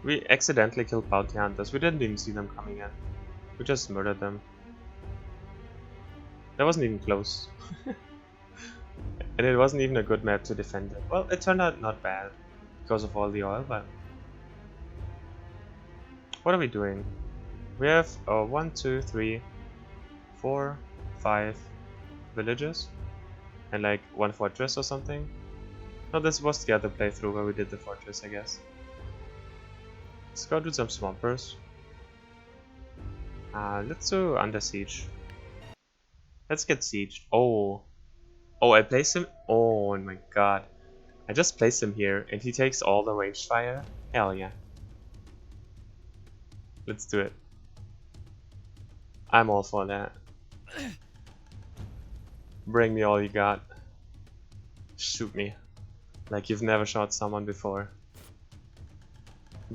We accidentally killed bounty hunters. We didn't even see them coming in. We just murdered them. That wasn't even close. And it wasn't even a good map to defend it. Well, it turned out not bad because of all the oil, but... What are we doing? We have 1, 2, 3, 4, 5 villages and like 1 fortress or something. No, this was the other playthrough where we did the fortress, I guess. Let's go do some swampers. Let's do under siege. Let's get sieged. Oh, I placed him. Oh my god, I just placed him here and he takes all the ranged fire. Hell yeah. Let's do it. I'm all for that. Bring me all you got. Shoot me like you've never shot someone before.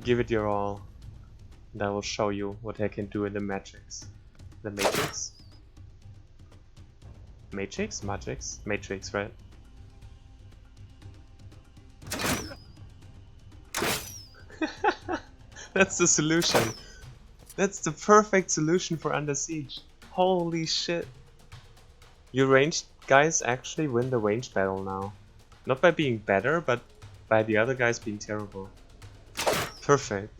Give it your all, and I will show you what I can do in the matrix. The matrix? Matrix? Matrix? Matrix, right? That's the solution. That's the perfect solution for Under Siege. Holy shit. You ranged guys actually win the ranged battle now. Not by being better, but by the other guys being terrible. Perfect.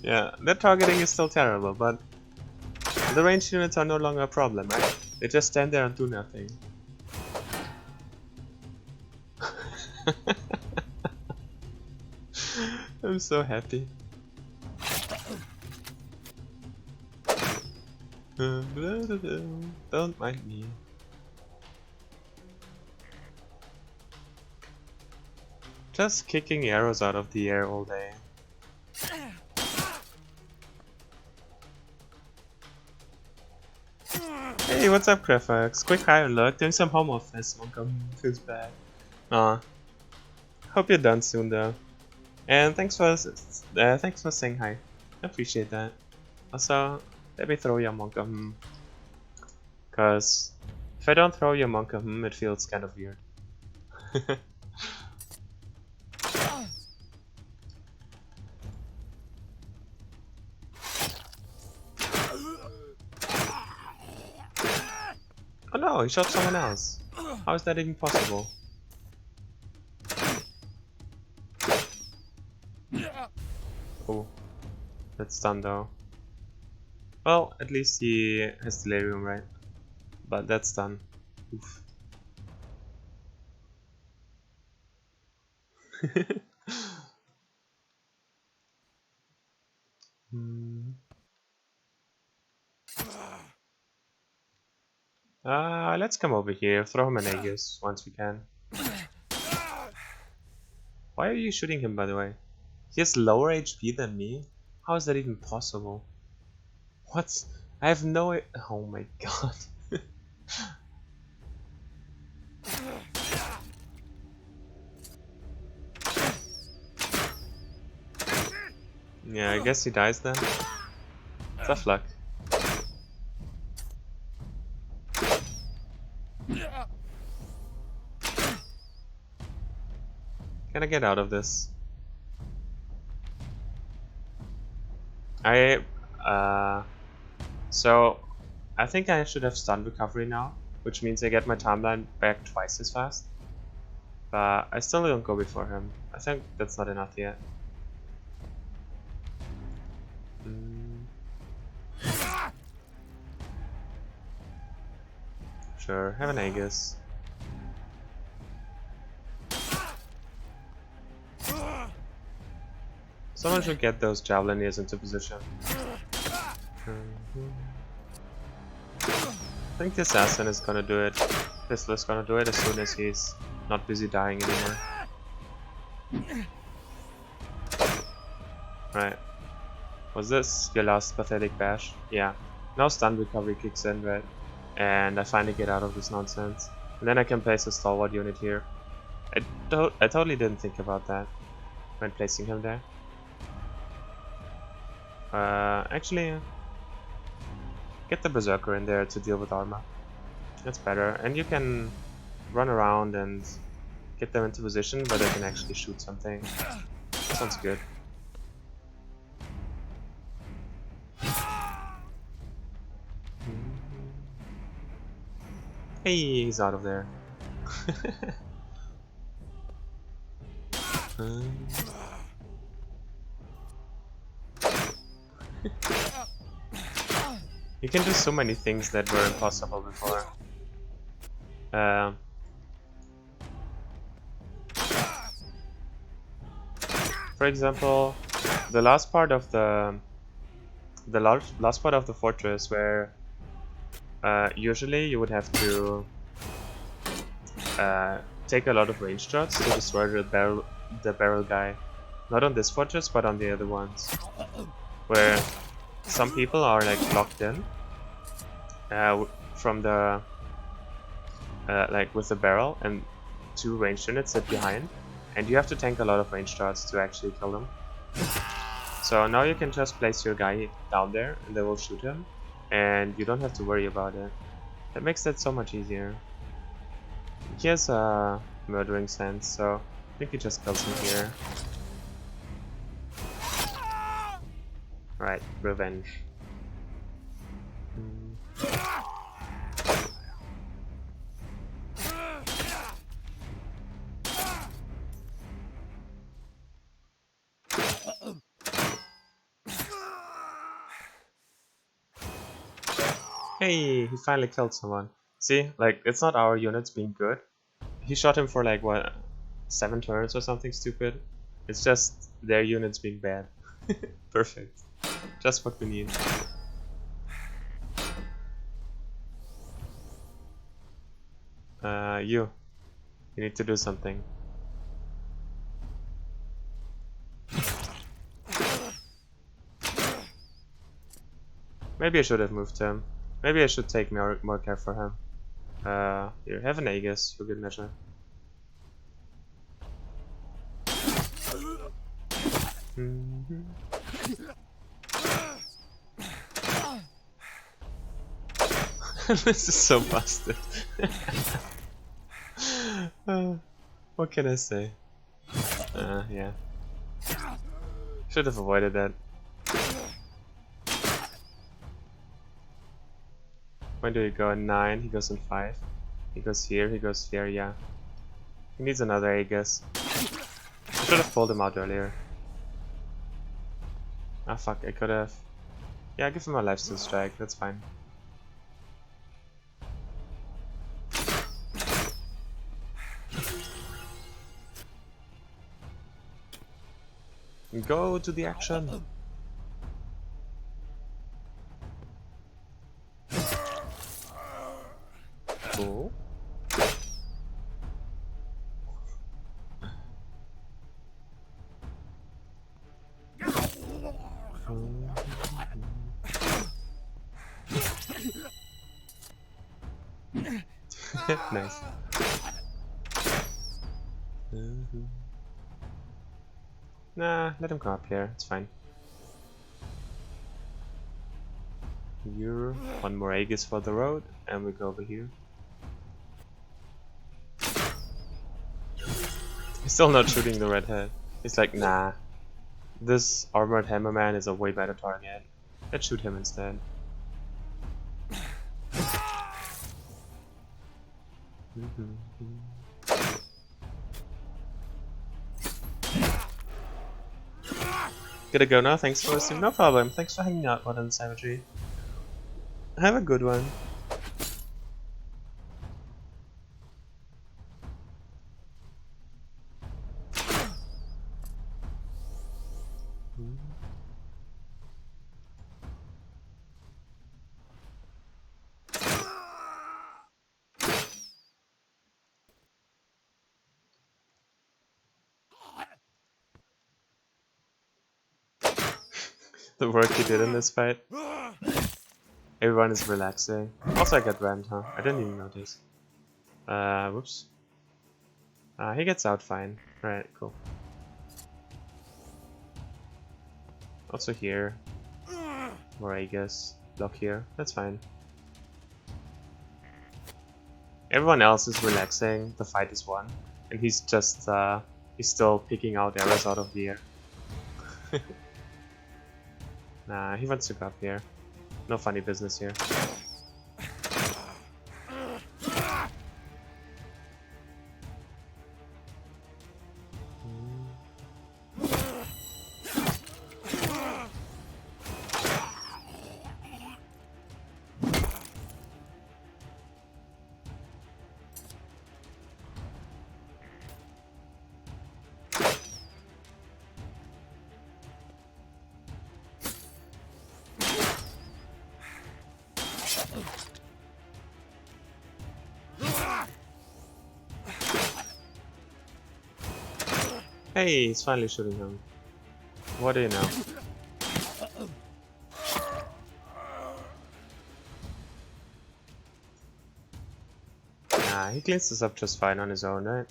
Yeah, their targeting is still terrible, but the ranged units are no longer a problem, right? They just stand there and do nothing. I'm so happy. Don't mind me. Just kicking arrows out of the air all day. Hey, what's up, Graphics? Quick high alert, doing some home office. Feels bad. Hope you're done soon though. And thanks for saying hi. I appreciate that. Also, let me throw you a monka. Cause if I don't throw you a monka, it feels kind of weird. Oh no, he shot someone else. How is that even possible? Oh, that's done though. Well, at least he has delirium, right? But that's done. Oof. Let's come over here, throw him an Aegis once we can. Why are you shooting him, by the way? He has lower HP than me? How is that even possible? What? I have no... Oh my god. Yeah, I guess he dies then. Tough luck. Can I get out of this? So I think I should have stun recovery now, which means I get my timeline back twice as fast. But I still don't go before him. I think that's not enough yet. Sure, have an Aegis. Someone should get those Javelineers into position. I think the assassin is gonna do it. Pistol is gonna do it as soon as he's not busy dying anymore. Right. Was this your last pathetic bash? Yeah. Now stun recovery kicks in, right? And I finally get out of this nonsense. And then I can place a stalwart unit here. I totally didn't think about that when placing him there. Actually, get the Berserker in there to deal with armor. That's better. And you can run around and get them into position where they can actually shoot something. Sounds good. Hey, he's out of there. You can do so many things that were impossible before. For example, the last part of the last part of the fortress where usually you would have to take a lot of range shots to destroy the barrel guy. Not on this fortress, but on the other ones, where some people are like locked in from the like with the barrel, and 2 ranged units sit behind, and you have to tank a lot of range shots to actually kill them. So now you can just place your guy down there, and they will shoot him, and you don't have to worry about it. That makes that so much easier. He has a murdering sense, so I think he just kills him here. Right, revenge. Hey, he finally killed someone. See, like, it's not our units being good. He shot him for like, what, 7 turns or something stupid? It's just their units being bad. Perfect. Just what we need. You need to do something. Maybe I should have moved him. Maybe I should take more care for him. Here, have an Aegis for good measure. This is so busted. What can I say? Yeah. Should have avoided that. When do you go? In 9, he goes in 5. He goes here, yeah. He needs another Aegis. I should have pulled him out earlier. Ah fuck, I could have. Yeah, give him a lifesteal strike, that's fine. Go to the action! Cool. Nice. Nah, let him come up here, it's fine. Here, 1 more Aegis for the road, and we go over here. He's still not shooting the redhead. He's like, nah. This armored hammerman is a way better target. Let's shoot him instead. Gotta go now, thanks for listening. No problem, thanks for hanging out, Modern Savagery. Have a good one. The work you did in this fight. Everyone is relaxing. Also I got rammed, huh? I didn't even notice. Whoops. He gets out fine. Alright, cool. Also here. Moragus block here. That's fine. Everyone else is relaxing. The fight is won, and he's just he's still picking out arrows out of the air. Nah, he wants to go up here. No funny business here. Hey, he's finally shooting him. What do you know? Nah, he cleans this up just fine on his own, right?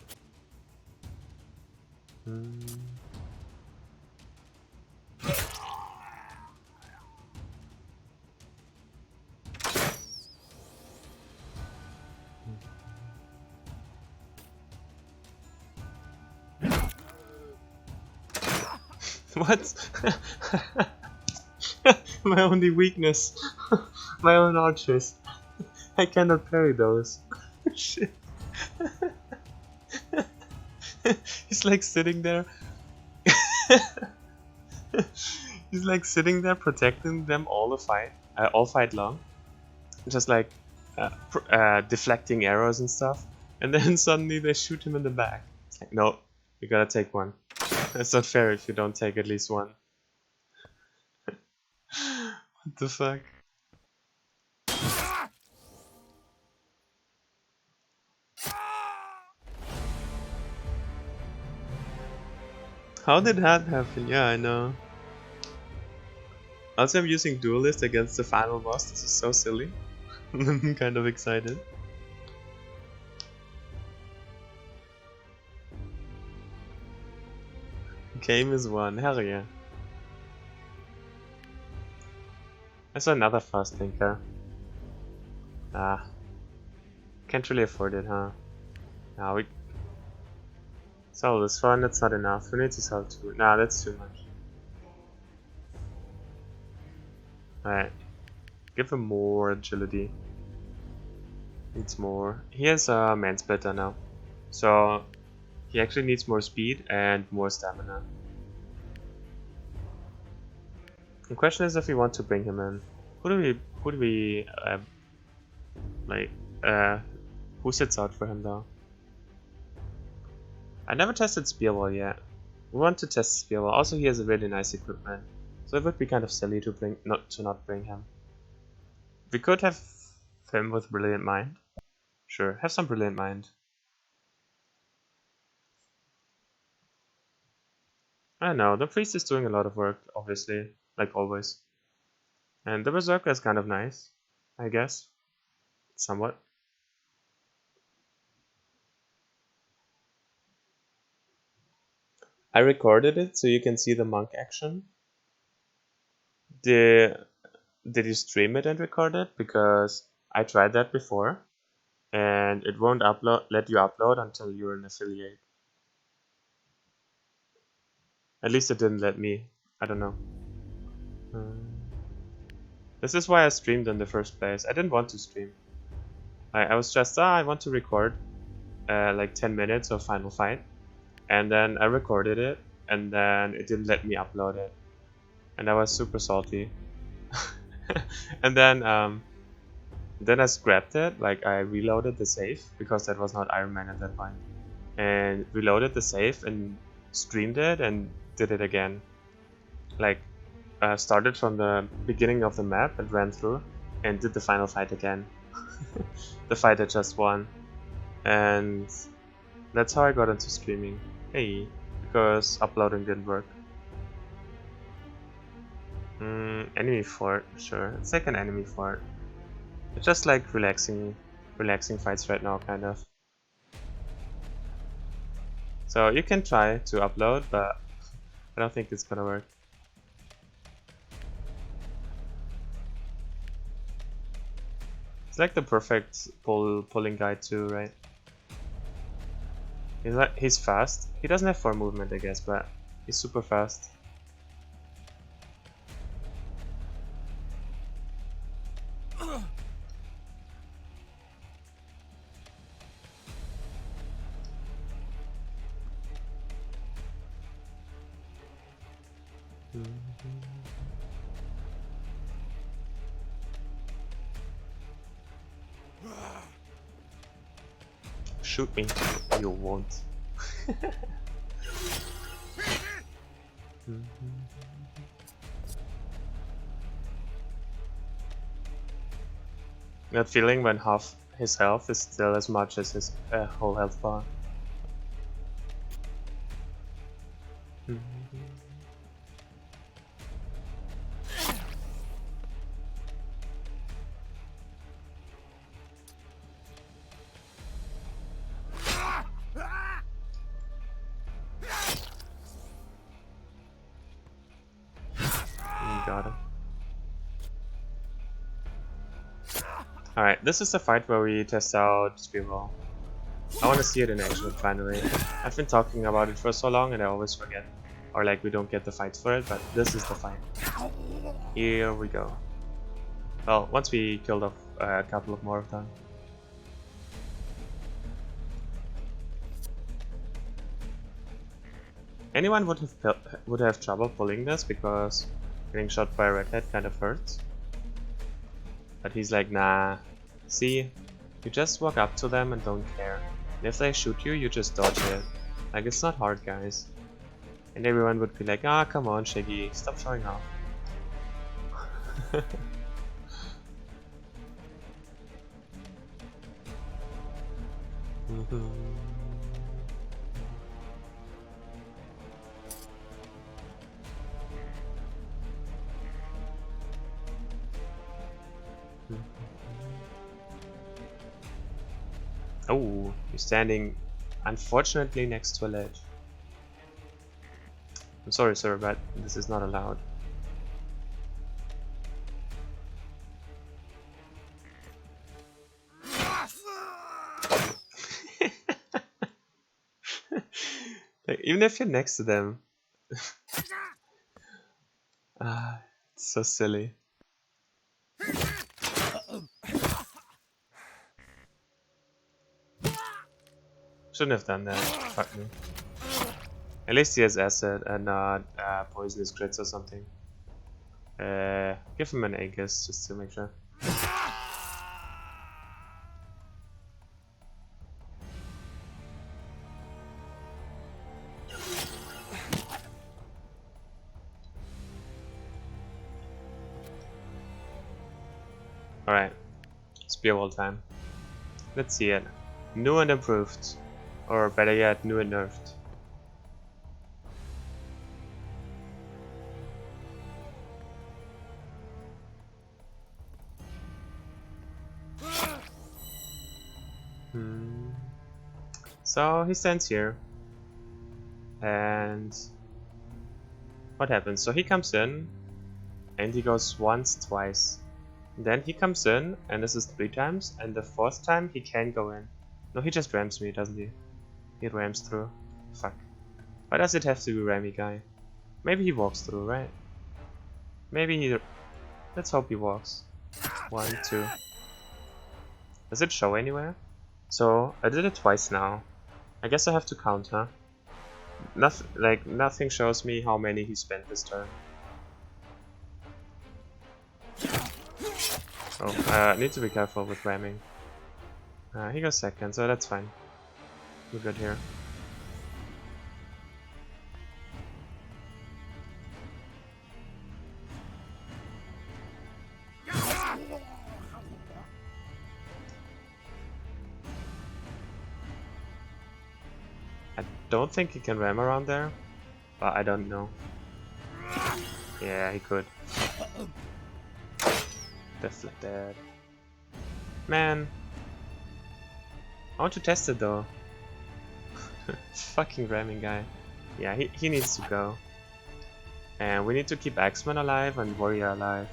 What? My only weakness. My own archers. I cannot parry those. Shit. He's like sitting there. He's like sitting there protecting them all fight long. Just like deflecting arrows and stuff. And then suddenly they shoot him in the back. It's like, no, you gotta take one. That's not fair if you don't take at least one. What the fuck? How did that happen? Yeah, I know. Also, I'm using Duelist against the final boss. This is so silly. I'm kind of excited. Game is won. Hell yeah. I saw another fast thinker. Ah. Can't really afford it, huh? Nah, we sell this one, that's not enough. We need to sell two. Nah, that's too much. Alright. Give him more agility. Needs more. He has a man splitter now. So he actually needs more speed and more stamina. The question is if we want to bring him in. Who sits out for him though? I never tested Spearwall yet. We want to test Spearwall. Also, he has a really nice equipment, so it would be kind of silly to not bring him. We could have him with Brilliant Mind. Sure, have some Brilliant Mind. I know, the priest is doing a lot of work, obviously, like always. And the Berserker is kind of nice, I guess. Somewhat. I recorded it so you can see the monk action. Did you stream it and record it? Because I tried that before and it won't let you upload until you're an affiliate. At least it didn't let me. I don't know. This is why I streamed in the first place. I didn't want to stream. I was just, I want to record like 10 minutes of Final Fight. And then I recorded it, and then it didn't let me upload it. And I was super salty. And then I scrapped it, like I reloaded the save, because that was not Iron Man at that point. And reloaded the save and streamed it and did it again. Like, started from the beginning of the map and ran through and did the final fight again. The fight I just won. And that's how I got into streaming. Hey, because uploading didn't work. Enemy fort, sure. It's like an enemy fort. It's just like relaxing fights right now, kind of. So you can try to upload, but I don't think it's gonna work. It's like the perfect pulling guy too, right? He's fast. He doesn't have 4 movement, I guess, but he's super fast. Shoot me. You won't. That feeling when half his health is still as much as his whole health bar. Got him. Alright, this is the fight where we test out Spear Roll. I want to see it in action finally. I've been talking about it for so long and I always forget. Or like we don't get the fights for it, but this is the fight. Here we go. Well, once we killed off a couple of more of them. Anyone would have trouble pulling this because getting shot by a redhead kind of hurts. But he's like, nah. See, you just walk up to them and don't care. And if they shoot you, you just dodge it. Like, it's not hard, guys. And everyone would be like, ah, come on, Shaggy, stop showing off. Oh, you're standing, unfortunately, next to a ledge. I'm sorry, sir, but this is not allowed. Like, even if you're next to them. Ah, it's so silly. Shouldn't have done that. Fuck me. At least he has acid and not poisonous crits or something. Give him an Aegis just to make sure. Alright. Spear wall time. Let's see it. New and improved. Or better yet, new and nerfed. So he stands here. And what happens? So he comes in and he goes once, twice. Then he comes in and this is 3 times, and the 4th time he can go in. No, he just rams me, doesn't he? He rams through. Fuck. Why does it have to be rammy guy? Maybe he walks through, right? Maybe he... Let's hope he walks. 1, 2. Does it show anywhere? So, I did it twice now. I guess I have to count, huh? Nothing shows me how many he spent this turn. Oh, I need to be careful with ramming. He goes second, so that's fine. We're good here. I don't think he can ram around there, but I don't know. Yeah, he could. Deflected. Man. I want to test it though. Fucking ramming guy. Yeah, he needs to go. And we need to keep Axeman alive and Warrior alive.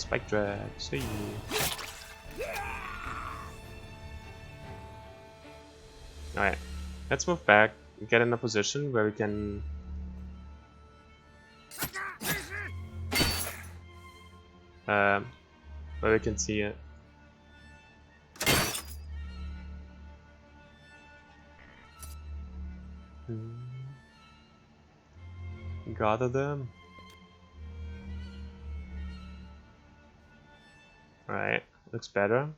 Spike Dread. See. Alright, let's move back and get in a position where we can see it. Gather them. Alright, looks better.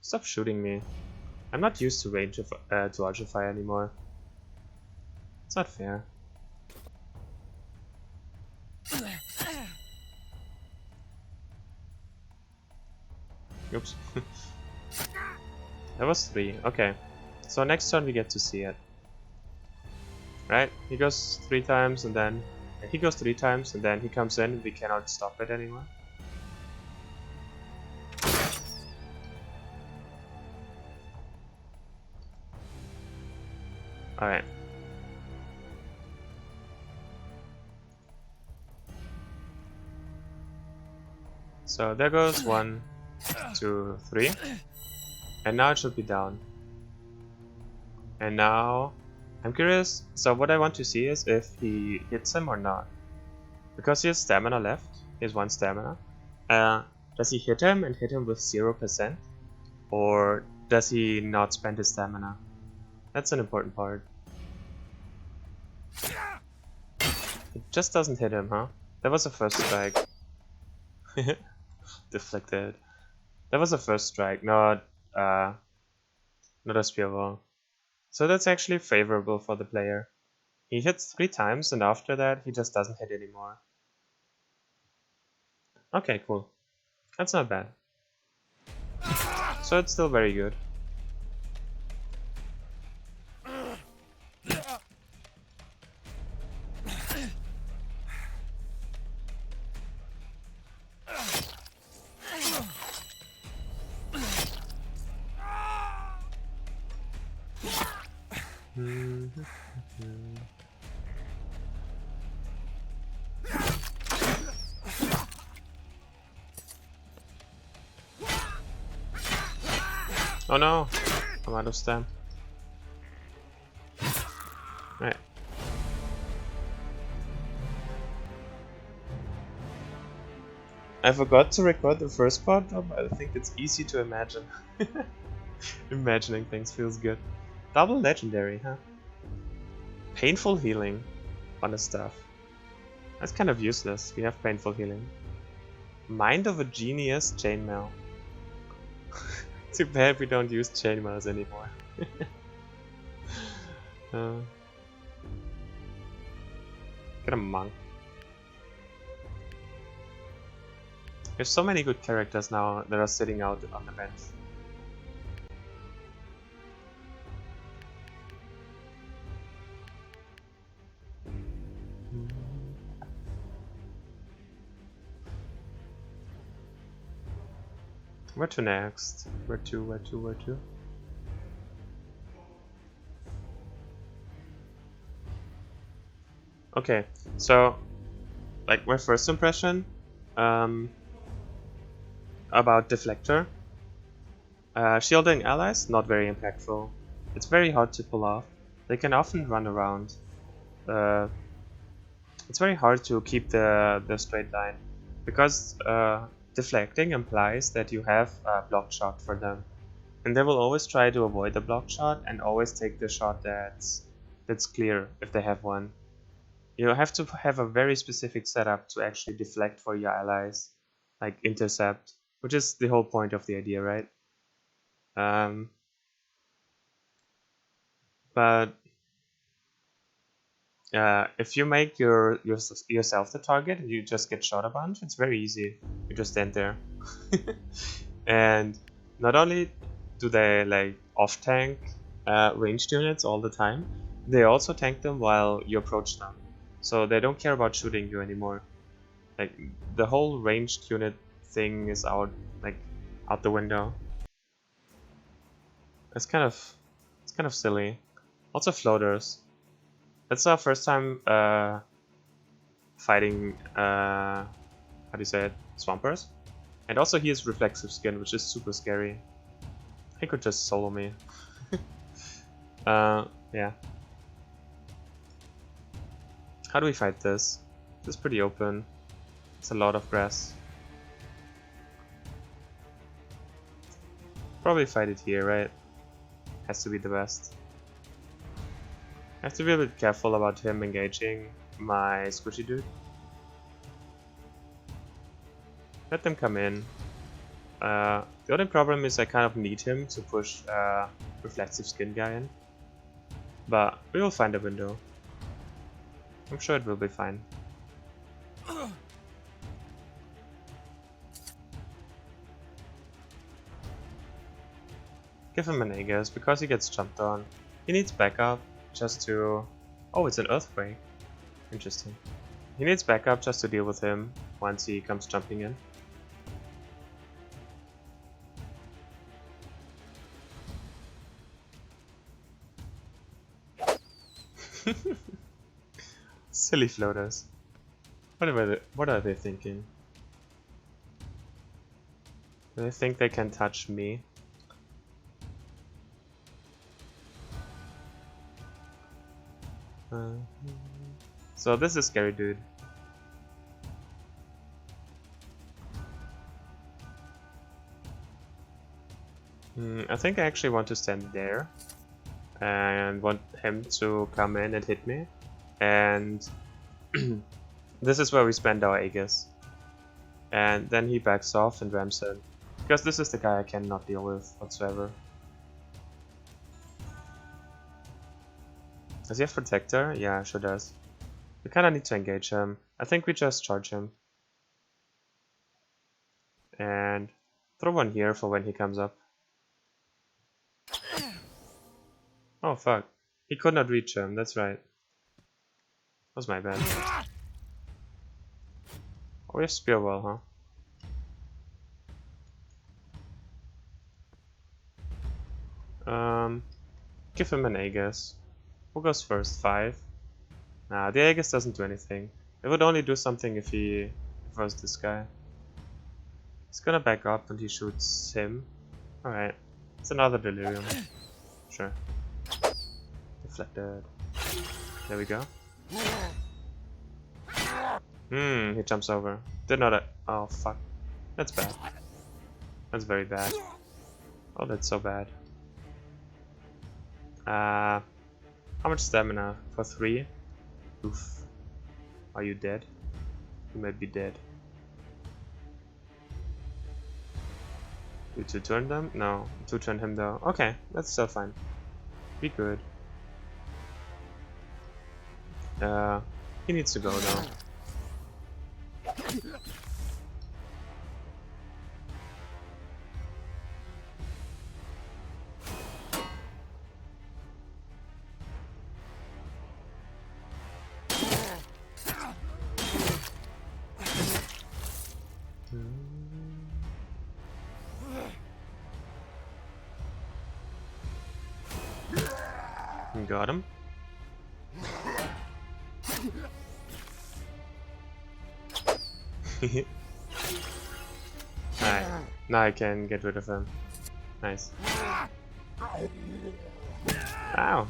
Stop shooting me. I'm not used to range of to ultrafire anymore. It's not fair. Oops. That was 3. Okay. So next turn we get to see it. Right? He goes 3 times and then he goes 3 times and then he comes in and we cannot stop it anymore. Alright. So there goes 1, 2, 3. And now it should be down. And now I'm curious, so what I want to see is if he hits him or not. Because he has stamina left, he has 1 stamina. Does he hit him and hit him with 0%? Or does he not spend his stamina? That's an important part. It just doesn't hit him, huh? That was the first strike. Deflected. That was the first strike, not a spear wall. So that's actually favorable for the player. He hits 3 times and after that he just doesn't hit anymore. Okay, cool. That's not bad. So it's still very good. Oh no! I'm out of stam. Right. I forgot to record the first part, but I think it's easy to imagine. Imagining things feels good. Double legendary, huh? Painful healing on the stuff. That's kind of useless. We have painful healing. Mind of a genius chainmail. Too bad we don't use chainmails anymore. Get a monk. There's so many good characters now that are sitting out on the bench. Where to next? Where to? Okay, so like my first impression about Deflector. Shielding allies, not very impactful. It's very hard to pull off. They can often run around. It's very hard to keep the straight line because deflecting implies that you have a block shot for them, and they will always try to avoid the block shot and always take the shot that's clear if they have one. You have to have a very specific setup to actually deflect for your allies, like intercept, which is the whole point of the idea, right? But if you make yourself the target and you just get shot a bunch, it's very easy. You just stand there. And not only do they like off tank ranged units all the time, they also tank them while you approach them. So they don't care about shooting you anymore. Like the whole ranged unit thing is out the window. It's kind of silly. Also floaters. That's our first time fighting how do you say it? Swampers. And also he has reflexive skin, which is super scary. He could just solo me. Yeah. How do we fight this? This is pretty open. It's a lot of grass. Probably fight it here, right? Has to be the best. I have to be a bit careful about him engaging my squishy dude. Let them come in. The only problem is I kind of need him to push reflexive skin guy in. But we will find a window. I'm sure it will be fine. Give him an Aegis because he gets jumped on. He needs backup just to... Oh, it's an earthquake. Interesting. He needs backup just to deal with him once he comes jumping in. Silly floaters. What are they thinking? Do they think they can touch me? So this is scary dude. I think I actually want to stand there and want him to come in and hit me. And this is where we spend our Aegis. And then he backs off and rams in. Because this is the guy I cannot deal with whatsoever. Does he have Protector? Yeah, sure does. We kinda need to engage him. I think we just charge him. And throw one here for when he comes up. Oh fuck. He could not reach him, that's right. That was my bad. Oh, we have Spear Wall, huh? Give him an Aegis. Who goes first? 5? Nah, the Aegis doesn't do anything. It would only do something if he was this guy. He's gonna back up and he shoots him. Alright. It's another Delirium. Sure. Deflected. There we go. He jumps over. Did not. Oh fuck. That's bad. That's very bad. Oh, that's so bad. How much stamina? For 3? Oof. Are you dead? You might be dead. You 2-turn them? No. 2-turn him though. Okay, that's still fine. Be good. He needs to go though. Got him. Alright, now I can get rid of him. Nice. Ow!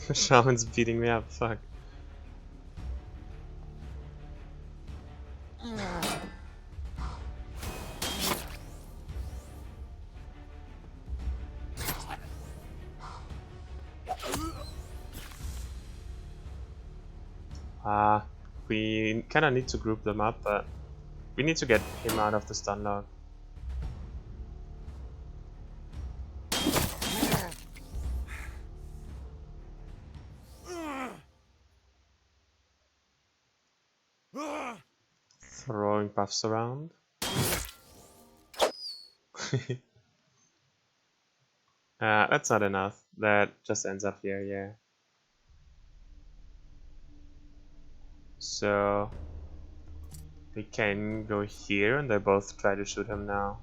The shaman's beating me up, fuck. We kinda need to group them up, but we need to get him out of the stun lock. Throwing buffs around. That's not enough. That just ends up here, yeah. So we can go here and they both try to shoot him now.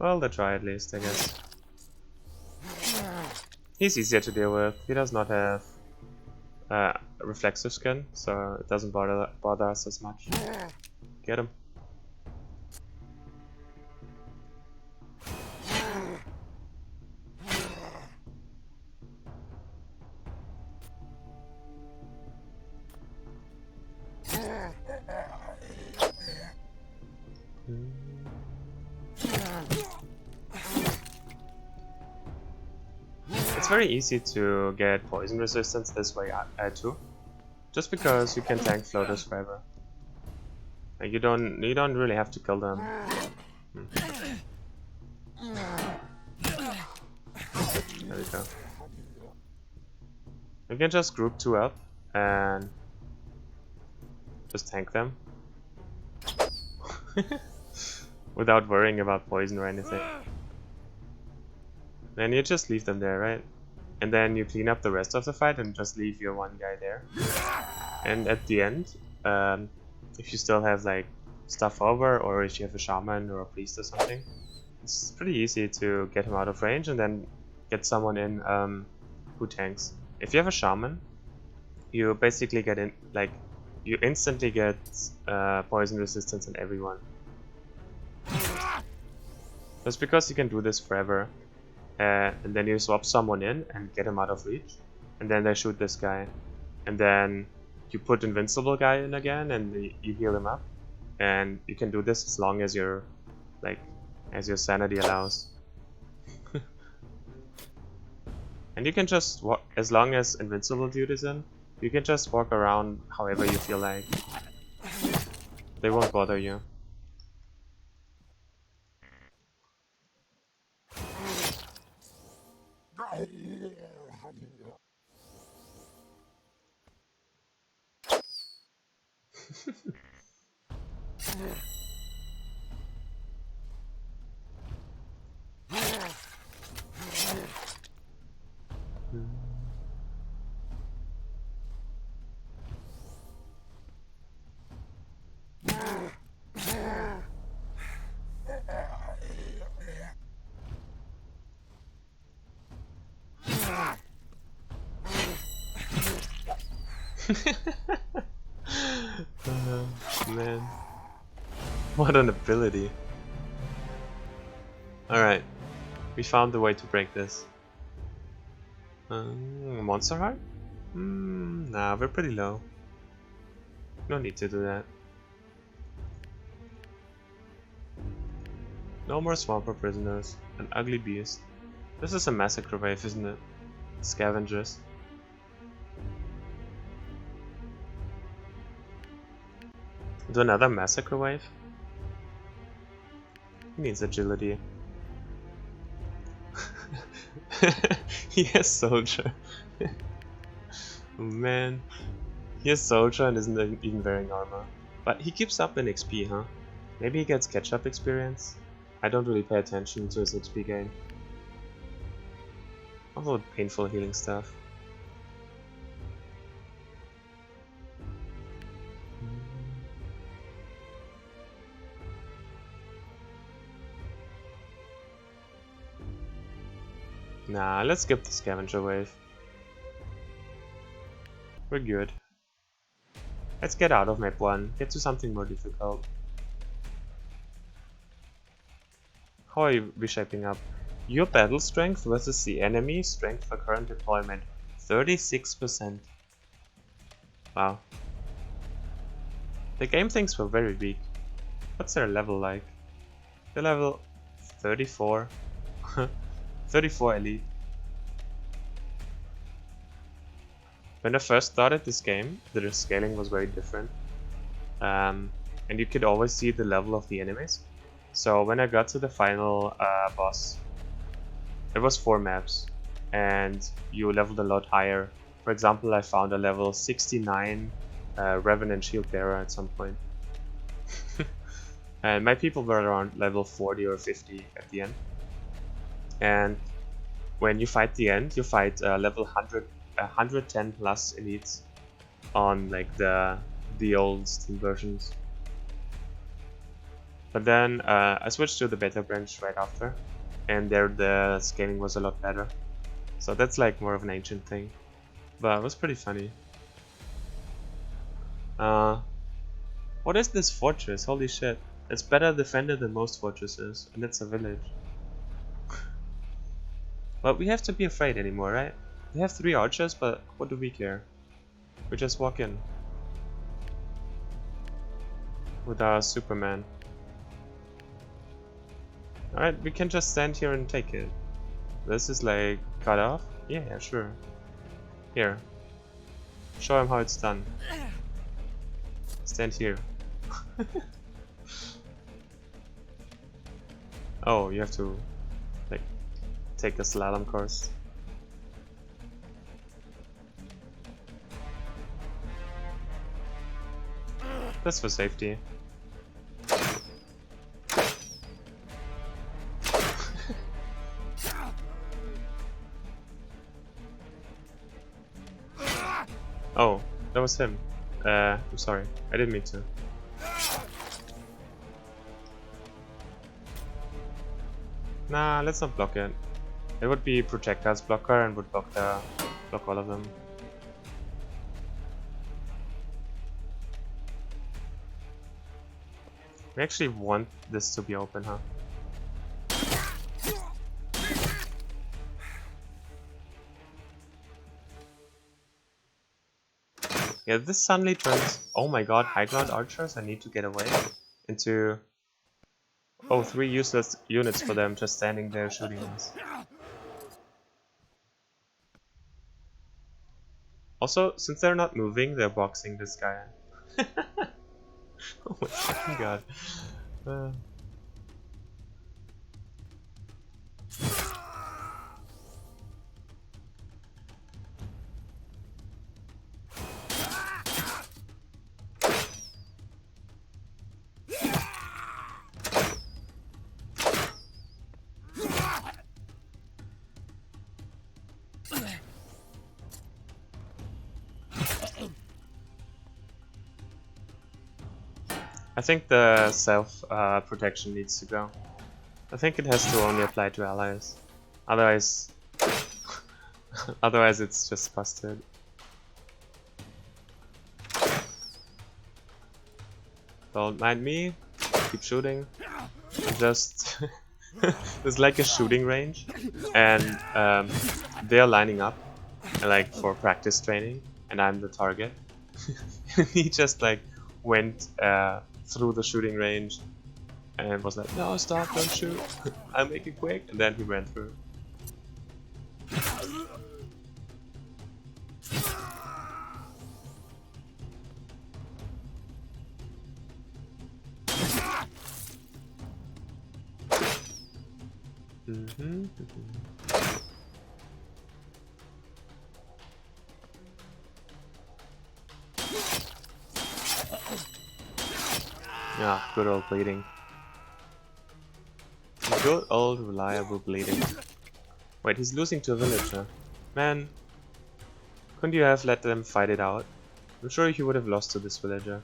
Well, they try at least, I guess. He's easier to deal with. He does not have reflexive skin, so it doesn't bother us as much. Get him. It's very easy to get poison resistance this way too, just because you can tank floaters forever. Like you don't really have to kill them. There we go. You can just group 2 up and just tank them without worrying about poison or anything. Then you just leave them there, right? And then you clean up the rest of the fight and just leave your one guy there. And at the end, if you still have like stuff over, or if you have a shaman or a priest or something, it's pretty easy to get him out of range and then get someone in who tanks. If you have a shaman, you basically get in, like, you instantly get poison resistance on everyone. That's because you can do this forever. And then you swap someone in and get him out of reach, and then they shoot this guy, and then you put invincible guy in again and you heal him up, and you can do this as long as your sanity allows. And you can just walk, as long as invincible dude is in, you can just walk around however you feel like. They won't bother you. Man, what an ability. Alright, we found the way to break this. Monster heart? Nah, we're pretty low. No need to do that. No more swamper prisoners. An ugly beast. This is a massacre wave, isn't it? Scavengers. Do another massacre wave? He needs agility. He has soldier. Oh man. He has soldier and isn't even wearing armor. But he keeps up in XP, huh? Maybe he gets catch-up experience? I don't really pay attention to his XP gain. Although painful healing stuff. Nah, let's skip the scavenger wave. We're good. Let's get out of map 1, get to something more difficult. How are we shaping up? Your battle strength versus the enemy strength for current deployment. 36%. Wow. The game thinks we're very weak. What's their level like? They're level 34. 34 elite. When I first started this game, the scaling was very different. And you could always see the level of the enemies. So when I got to the final boss, it was 4 maps, and you leveled a lot higher. For example, I found a level 69 Revenant Shield Bearer at some point. And my people were around level 40 or 50 at the end. And when you fight the end, you fight level 110 plus elites on like the old Steam versions. But then I switched to the beta branch right after, and there the scaling was a lot better. So that's like more of an ancient thing, but it was pretty funny. What is this fortress? Holy shit. It's better defended than most fortresses, and it's a village. But we have to be afraid anymore, right? We have 3 archers, but what do we care? We just walk in. With our Superman. Alright, we can just stand here and take it. This is like cut off? Yeah, sure. Here. Show him how it's done. Stand here. Oh, you have to like take a slalom course. That's for safety. Oh, that was him. I'm sorry, I didn't mean to. Nah, let's not block it. It would be projectiles blocker and would block all of them. We actually want this to be open, huh? Yeah, this suddenly turns, oh my god, high ground archers, I need to get away, into, oh, 3 useless units for them just standing there shooting us. Also, since they're not moving, they're boxing this guy. Oh my fucking god. I think the self-protection needs to go. I think it has to only apply to allies. Otherwise... otherwise it's just busted. Don't mind me. Keep shooting. Just... there's like a shooting range. And they're lining up. Like for practice training. And I'm the target. He just like went through the shooting range and was like, no, stop, don't shoot, I'll make it quick, and then he ran through. Yeah, good old bleeding. Good old reliable bleeding. Wait, he's losing to a villager. Man, couldn't you have let them fight it out? I'm sure he would have lost to this villager.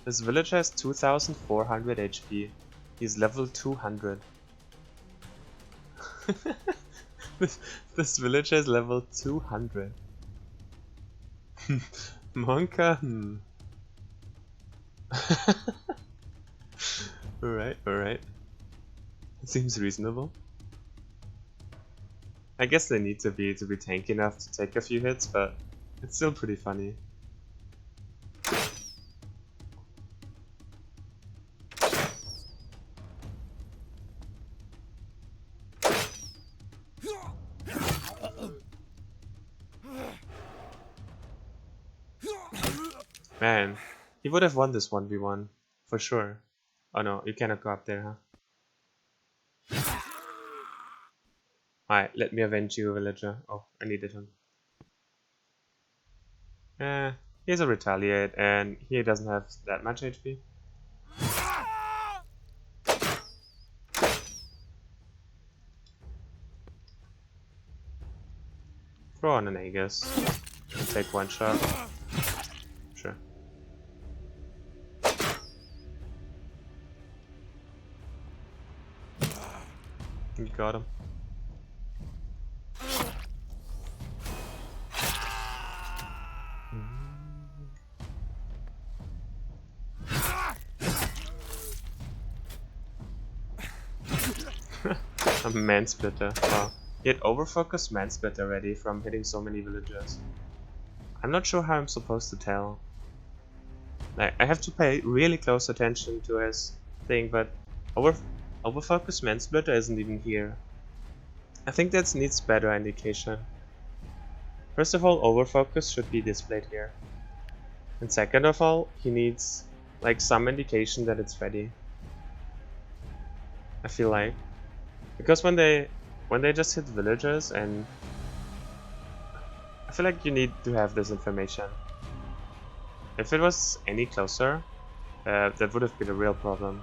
This villager has 2400 HP. He's level 200. this villager is level 200. Monka? Alright, alright. It seems reasonable. I guess they need to be tanky enough to take a few hits, but it's still pretty funny. Man, he would have won this 1v1, for sure. Oh no, you cannot go up there, huh? Alright, let me avenge you, villager. Oh, I needed him. He has a retaliate, and he doesn't have that much HP. Throw on an Aegis. Take one shot. Sure. You got him. A man splitter. Wow. He had overfocused man split already from hitting so many villagers. I'm not sure how I'm supposed to tell. Like, I have to pay really close attention to his thing, but overfocused man splitter isn't even here. I think that needs better indication. First of all, overfocus should be displayed here. And second of all, he needs like some indication that it's ready. I feel like. Because when they just hit villagers, and I feel like you need to have this information. If it was any closer, that would have been a real problem.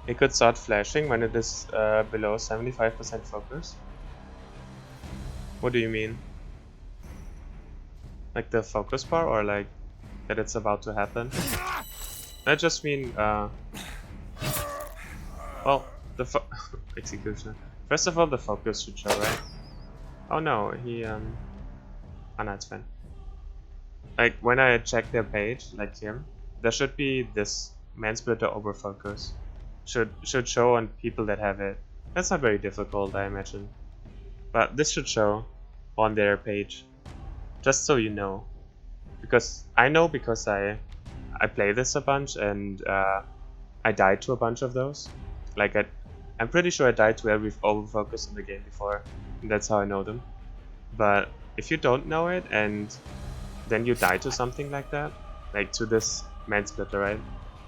It could start flashing when it is below 75% focus. What do you mean? Like the focus bar, or like that it's about to happen? I just mean, well, the executioner. First of all, the focus should show, right? Oh no, oh no, it's fine. Like when I check their page, like him, there should be this man splitter over focus. Should show on people that have it. That's not very difficult, I imagine. But this should show on their page, just so you know. Because I know, because I play this a bunch, and I died to a bunch of those. Like I'm pretty sure I died to every overfocus in the game before, and that's how I know them. But if you don't know it, and then you die to something like that, like to this man splitter, right?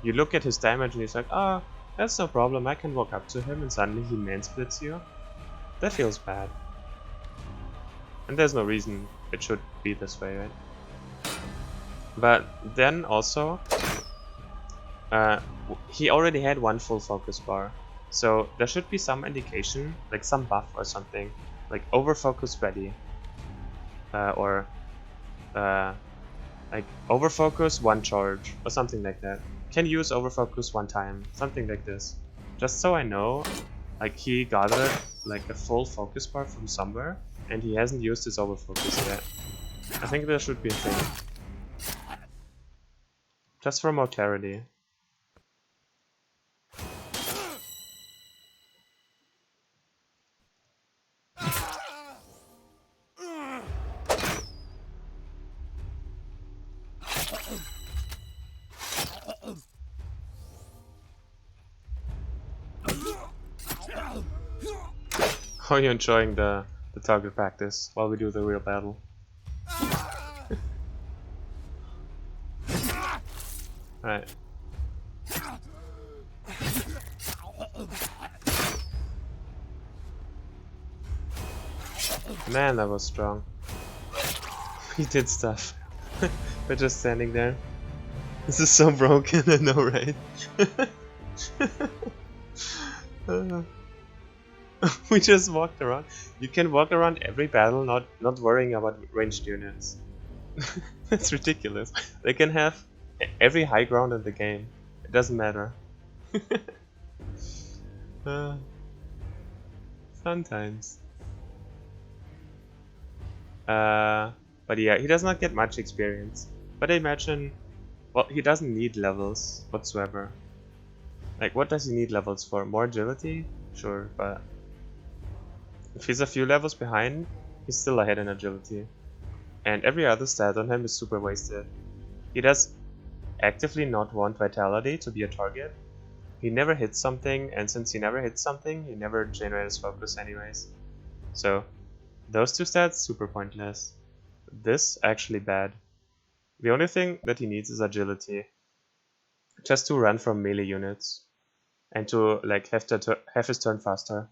You look at his damage and he's like, oh, that's no problem, I can walk up to him, and suddenly he man splits you. That feels bad. And there's no reason it should be this way, right? But then also, he already had one full focus bar, so there should be some indication, like some buff or something, like overfocus ready, or like overfocus one charge or something like that. Can use overfocus one time, something like this. Just so I know, like he gathered like a full focus bar from somewhere, and he hasn't used his overfocus yet. I think there should be a thing. Just for more clarity. How are you enjoying the target practice while we do the real battle? Alright. Man, that was strong. He did stuff. We're just standing there. This is so broken, I know, right? We just walked around. You can walk around every battle not worrying about ranged units. That's ridiculous. They can have every high ground in the game. It doesn't matter. Sometimes. But yeah, he does not get much experience. But I imagine, well, he doesn't need levels whatsoever. Like, what does he need levels for? More agility? Sure, but if he's a few levels behind, he's still ahead in agility. And every other stat on him is super wasted. He does actively not want vitality to be a target. He never hits something, and since he never hits something, he never generates focus anyways. So, those two stats, super pointless. This, actually bad. The only thing that he needs is agility. Just to run from melee units. And to like have his turn faster.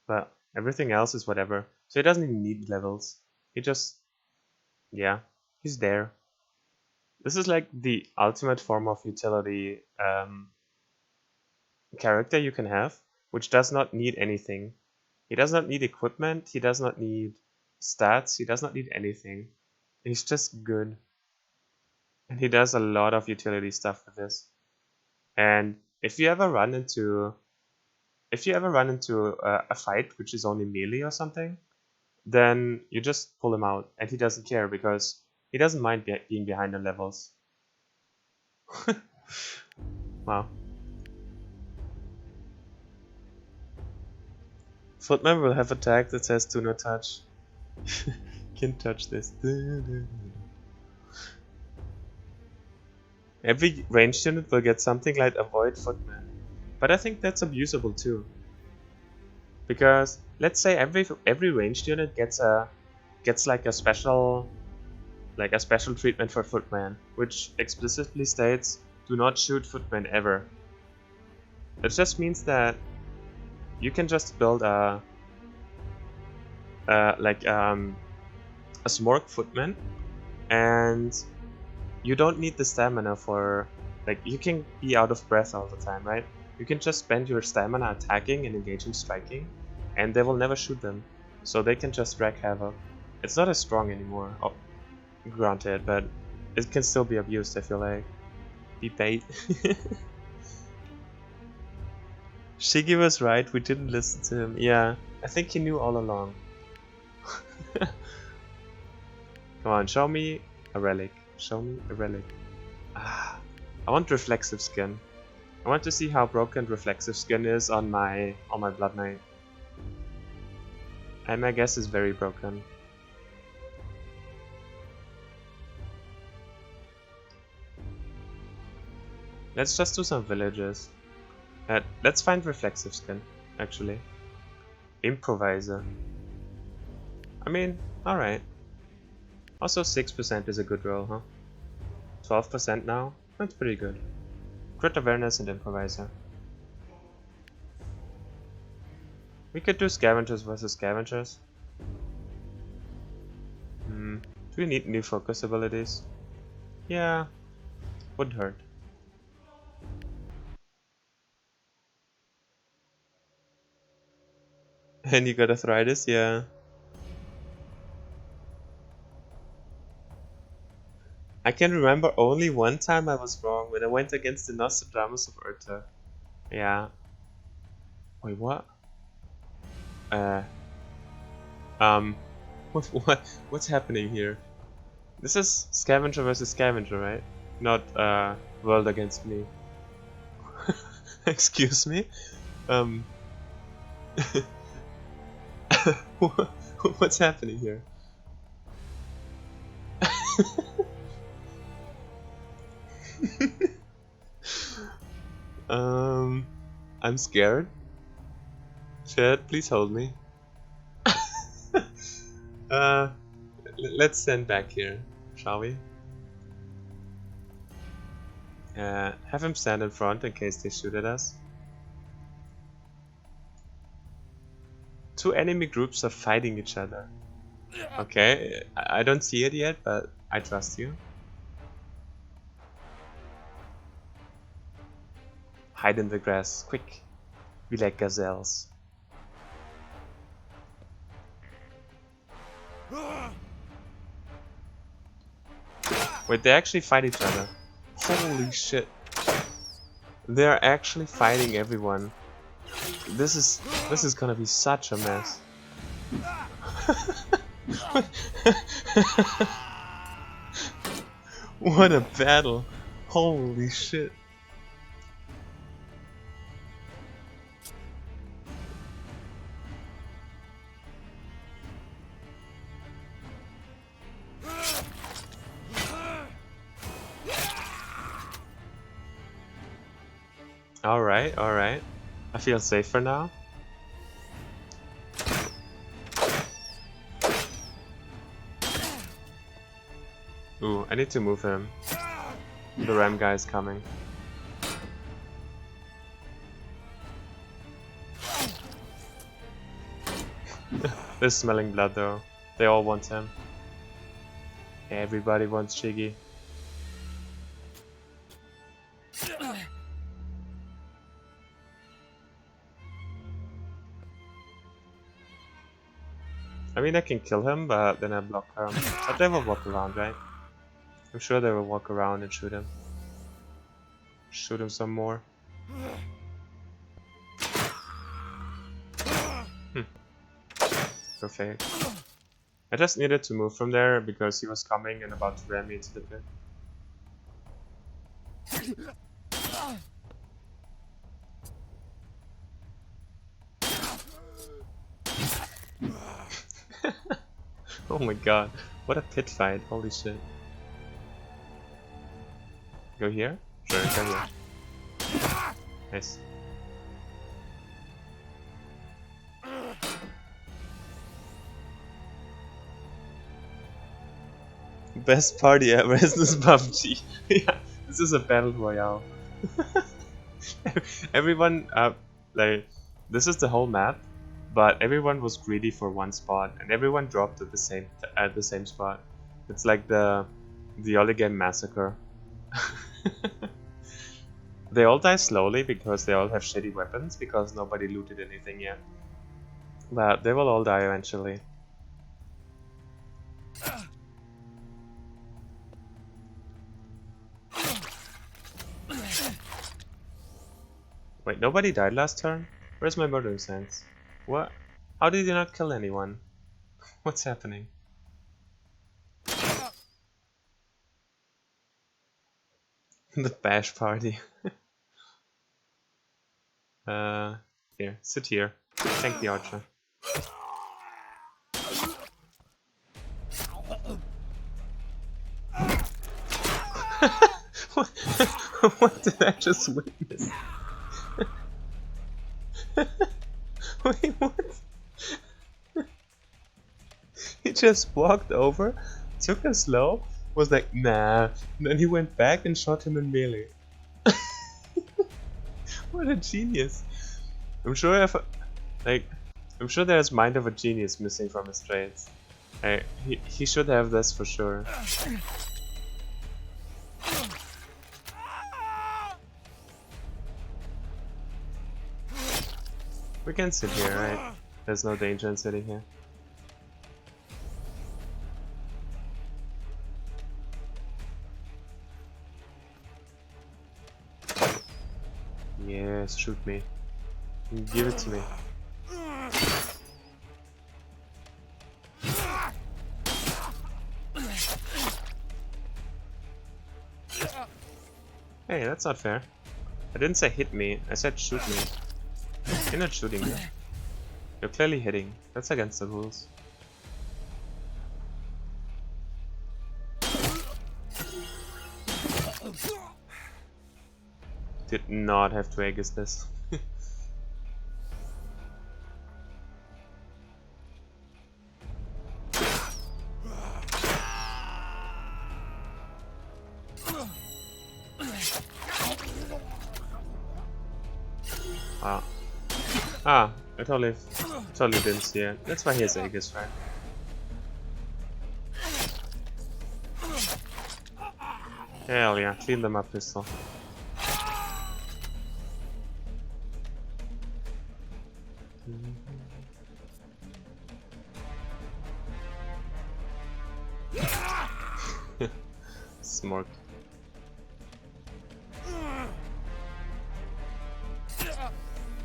But everything else is whatever. So he doesn't even need levels. He just... yeah, he's there. This is like the ultimate form of utility character you can have, which does not need anything. He does not need equipment, he does not need stats, he does not need anything. He's just good. And he does a lot of utility stuff with this. And if you ever run into a fight which is only melee or something, then you just pull him out, and he doesn't care because he doesn't mind being behind on levels. Wow. Footman will have a tag that says "Do not touch." Can't touch this. Every ranged unit will get something like Avoid Footman, but I think that's abusable too. Because let's say every ranged unit gets like a special treatment for Footman, which explicitly states do not shoot Footman ever. It just means that you can just build a Smorg Footman, and you don't need the stamina for, like, you can be out of breath all the time, right? You can just spend your stamina attacking and engaging striking, and they will never shoot them, so they can just wreak havoc. It's not as strong anymore, granted, but it can still be abused, I feel like. Be bait. Shiggy was right, we didn't listen to him. Yeah, I think he knew all along. Come on, show me a relic. Show me a relic. Ah, I want reflexive skin. I want to see how broken reflexive skin is on my Blood Knight. And my guess is very broken. Let's just do some villages. Let's find reflexive skin, actually. Improviser. I mean, alright. Also 6% is a good roll, huh? 12% now? That's pretty good. Crit awareness and improviser. We could do scavengers versus scavengers. Do we need new focus abilities? Yeah, wouldn't hurt. And you got arthritis? Yeah. I can remember only one time I was wrong, when I went against the Nostradamus of Urtuk. Yeah. Wait, what? What's happening here? This is scavenger versus scavenger, right? Not world against me. Excuse me? What's happening here? I'm scared. Chat, please hold me. Let's stand back here, shall we? Have him stand in front in case they shoot at us. Two enemy groups are fighting each other. Okay, I don't see it yet, but I trust you. Hide in the grass, quick. We like gazelles. Wait, they actually fight each other. Holy shit. They're actually fighting everyone. This is gonna be such a mess. What a battle. Holy shit. Alright, alright. I feel safer now. Ooh, I need to move him. The ram guy is coming. They're smelling blood though. They all want him. Everybody wants Shiggy. I mean, I can kill him, but then I block her. But they will walk around, right? I'm sure they will walk around and shoot him. Shoot him some more. Perfect. I just needed to move from there because he was coming and about to ram me into the pit. Oh my god, what a pit fight, holy shit. Go here? Sure, go here. Nice. Best party ever is this PUBG. Yeah, this is a battle royale. Everyone, like, this is the whole map, but everyone was greedy for one spot, and everyone dropped at the same spot. It's like the early game massacre. They all die slowly because they all have shitty weapons because nobody looted anything yet. But they will all die eventually. Wait, nobody died last turn? Where's my murdering sense? What? How did you not kill anyone? What's happening? The bash party. Here, sit here. Thank the archer. What did I just witness? Wait, what? He just walked over, took a slow, was like, nah, and then he went back and shot him in melee. What a genius. I'm sure I'm sure there's mind of a genius missing from his trades. He should have this for sure. We can sit here, right? There's no danger in sitting here. Yes, shoot me. Give it to me. Hey, that's not fair. I didn't say hit me, I said shoot me. You're not shooting me. You're clearly hitting. That's against the rules. Did not have to Aegis this. I totally didn't see it. That's why he has Aegis, right? Hell yeah, clean them up, pistol. Smork.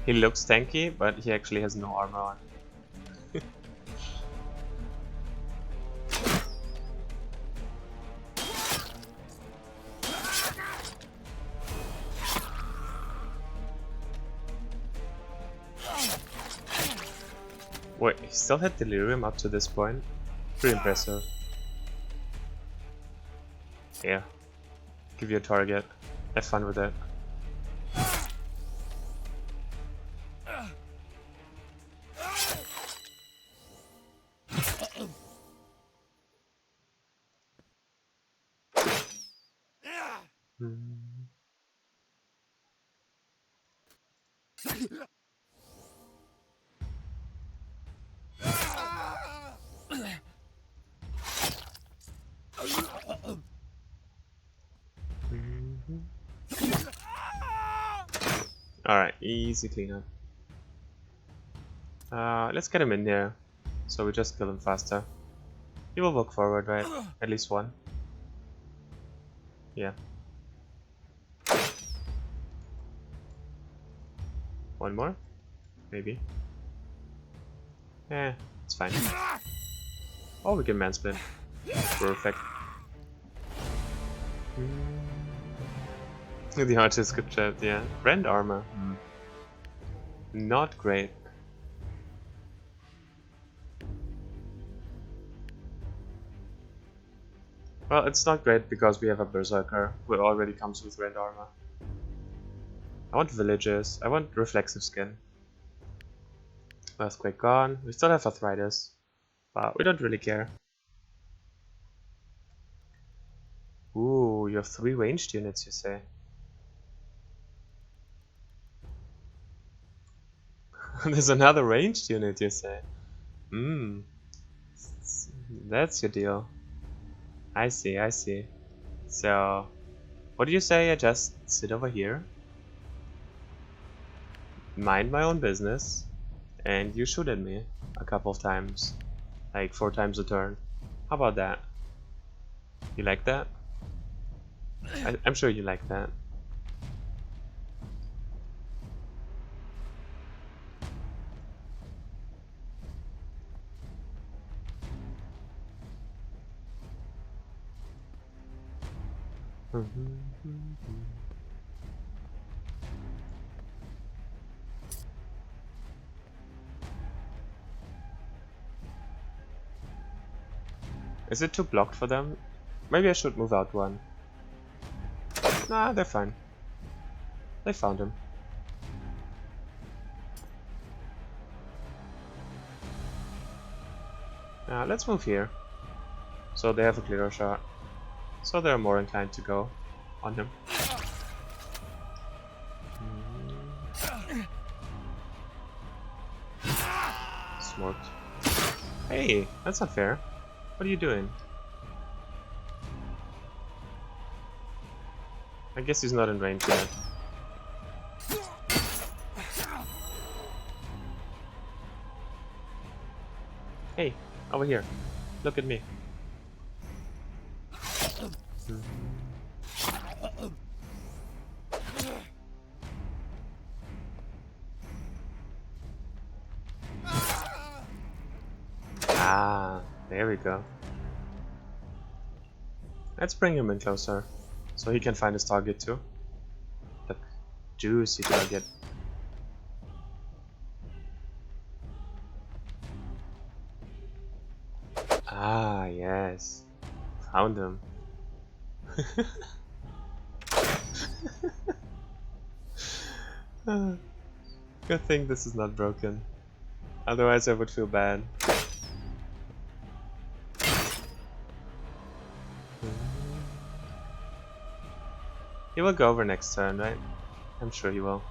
He looks tanky, but he actually has no armor on. Wait, he still had delirium up to this point? Pretty impressive. Yeah. Give you a target. Have fun with it. Alright, easy cleanup. Let's get him in there so we just kill him faster. He will walk forward, right? At least one. Yeah. One more? Maybe. Eh, it's fine. Oh, we can mansplit. Perfect. The artist could chat, yeah. Brand armor. Not great. Well, it's not great because we have a berserker who already comes with red armor. I want villages. I want reflexive skin. Earthquake gone. We still have arthritis, but we don't really care. Ooh, you have 3 ranged units, you say? There's another ranged unit, you say? That's your deal. I see, I see. So, what do you say I just sit over here, mind my own business, and you shoot at me a couple of times? Like 4 times a turn. How about that? You like that? I'm sure you like that. Is it too blocked for them? Maybe I should move out one. Nah, they're fine. They found him. Let's move here. So they have a clearer shot. So they're more inclined to go on him. Smoked. Hey, that's not fair. What are you doing? I guess he's not in range yet. Hey, over here. Look at me. Ah, there we go. Let's bring him in closer, so he can find his target too. Look, juicy target. Ah, yes. Found him. Good thing this is not broken. Otherwise I would feel bad. He will go over next turn, right? I'm sure he will.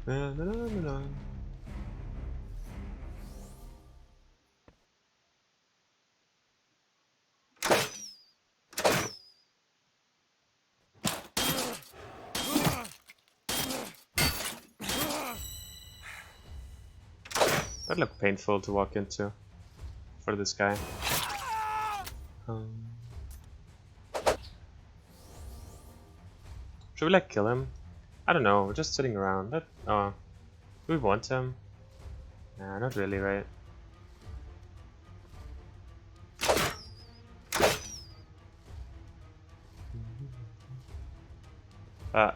No. That looked painful to walk into for this guy. Should we like kill him? I don't know, we're just sitting around. Do we want him? Nah, not really, right?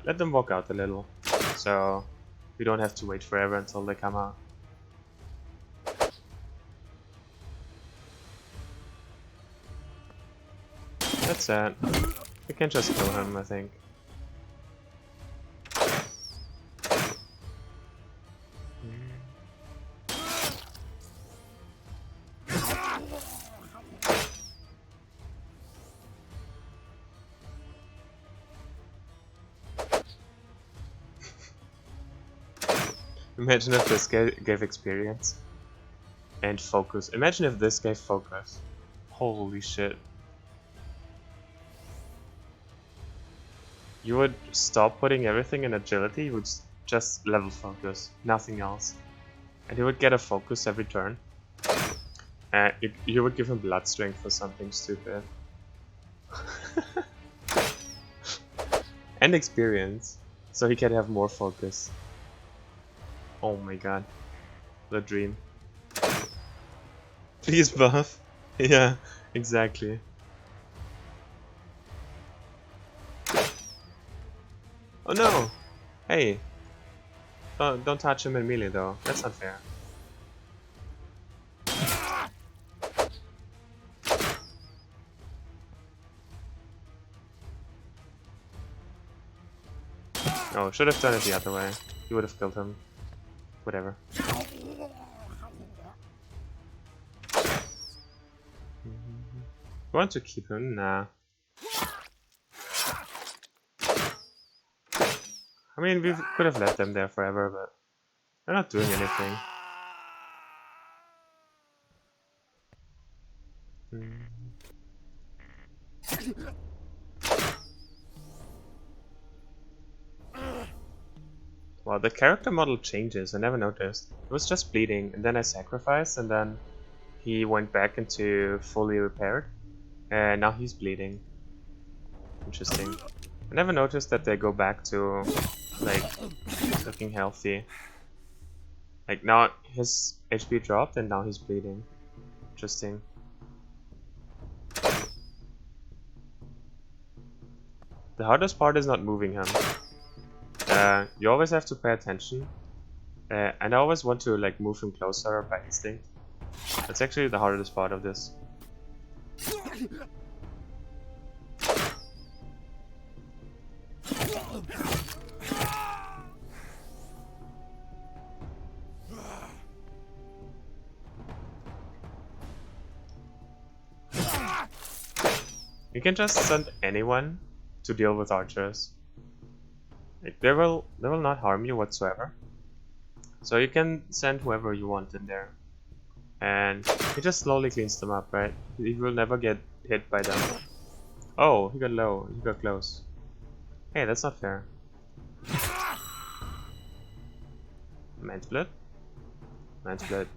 Let them walk out a little, so we don't have to wait forever until they come out. That's it. We can just kill him, I think. Imagine if this gave experience. And focus. Imagine if this gave focus. Holy shit. You would stop putting everything in agility, you would just level focus, nothing else. And he would get a focus every turn. And you would give him blood strength for something stupid. And experience, so he can have more focus. Oh my god. The dream. Please buff. Yeah, exactly. Oh no! Hey! Don't touch him in melee though, that's not fair. Oh, should have done it the other way. You would have killed him. Whatever. You want to keep him? Nah. I mean, we could have left them there forever, but they're not doing anything. Well, the character model changes, I never noticed. It was just bleeding, and then I sacrificed, and then he went back into fully repaired, and now he's bleeding. Interesting. I never noticed that they go back to, like, looking healthy. Like, now his HP dropped, and now he's bleeding. Interesting. The hardest part is not moving him. You always have to pay attention. And I always want to like move him closer by instinct. That's actually the hardest part of this. You can just send anyone to deal with archers. Like, they will not harm you whatsoever. So you can send whoever you want in there. And he just slowly cleans them up, right? He will never get hit by them. Oh, he got low, he got close. Hey, that's not fair. Man split? Man split.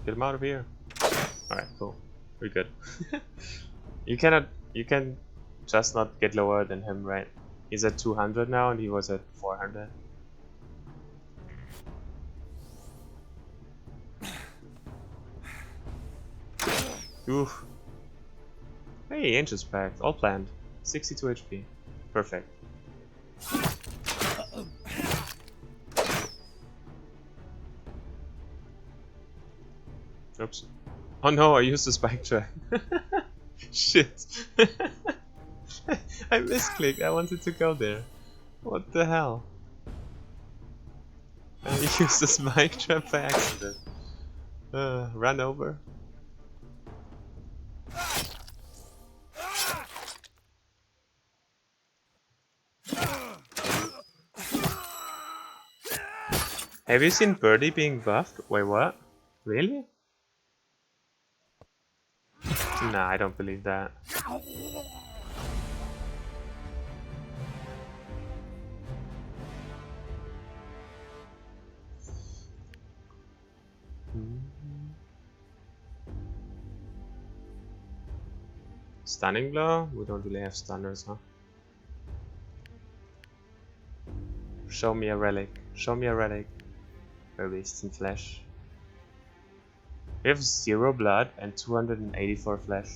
Get him out of here. Alright, cool. We're good. You can just not get lower than him, right? He's at 200 now and he was at 400. Oof. Hey, Ancient's Pact, all planned. 62 HP. Perfect. Oops. Oh no, I used the spike track. Shit. I misclicked, I wanted to go there. What the hell? I used the spike trap by accident. Run over. Have you seen Birdie being buffed? Wait, what? Really? Nah, I don't believe that. Stunning blow? We don't really have stunners, huh? Show me a relic. Show me a relic. We're wasting flesh. We have 0 blood and 284 flesh.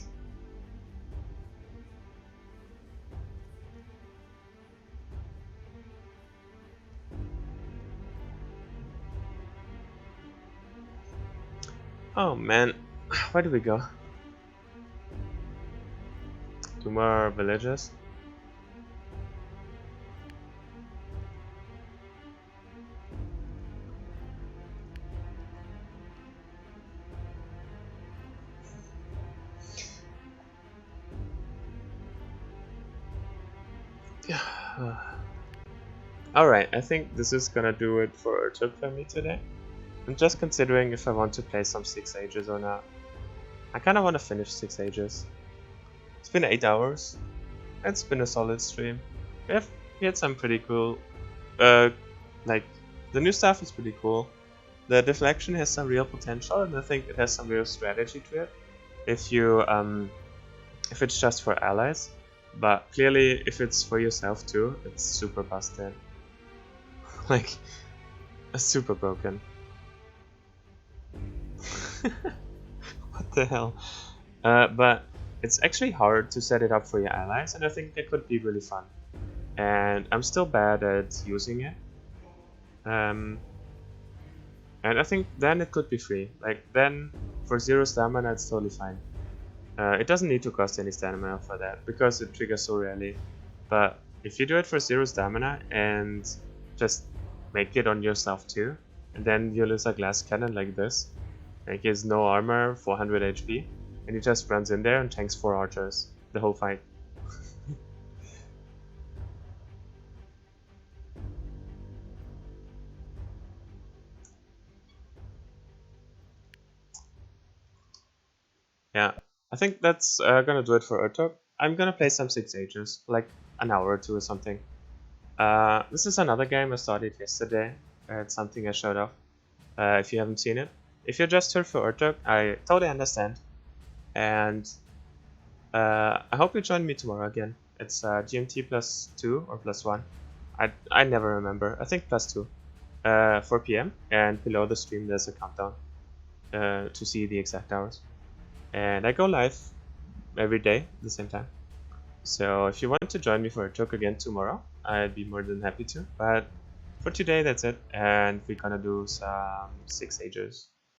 Oh man, where do we go? 2 more villages. Alright, I think this is gonna do it for Urtuk for me today. I'm just considering if I want to play some 6 Ages or not. I kinda wanna finish 6 Ages. It's been 8 hours. It's been a solid stream. We had some pretty cool, like, the new stuff is pretty cool. The deflection has some real potential, and I think it has some real strategy to it. If it's just for allies, but clearly if it's for yourself too, it's super busted. Like, super broken. What the hell? But it's actually hard to set it up for your allies, and I think it could be really fun. And I'm still bad at using it. And I think then it could be free. Like, then for 0 stamina it's totally fine. It doesn't need to cost any stamina for that, because it triggers so rarely. But if you do it for 0 stamina and just make it on yourself too, and then you lose a glass cannon like this, like he has no armor, 400 HP, and he just runs in there and tanks 4 archers the whole fight. Yeah, I think that's gonna do it for Urtuk. I'm gonna play some 6 Ages, like an hour or two or something. This is another game I started yesterday. It's something I showed off. If you haven't seen it. If you're just here for Urtuk, I totally understand. And I hope you join me tomorrow again. It's GMT +2 or +1. I never remember. I think +2. 4 PM, and below the stream there's a countdown to see the exact hours. And I go live every day at the same time. So if you want to join me for a talk again tomorrow, I'd be more than happy to. But for today, that's it. And we're gonna do some 6 Ages.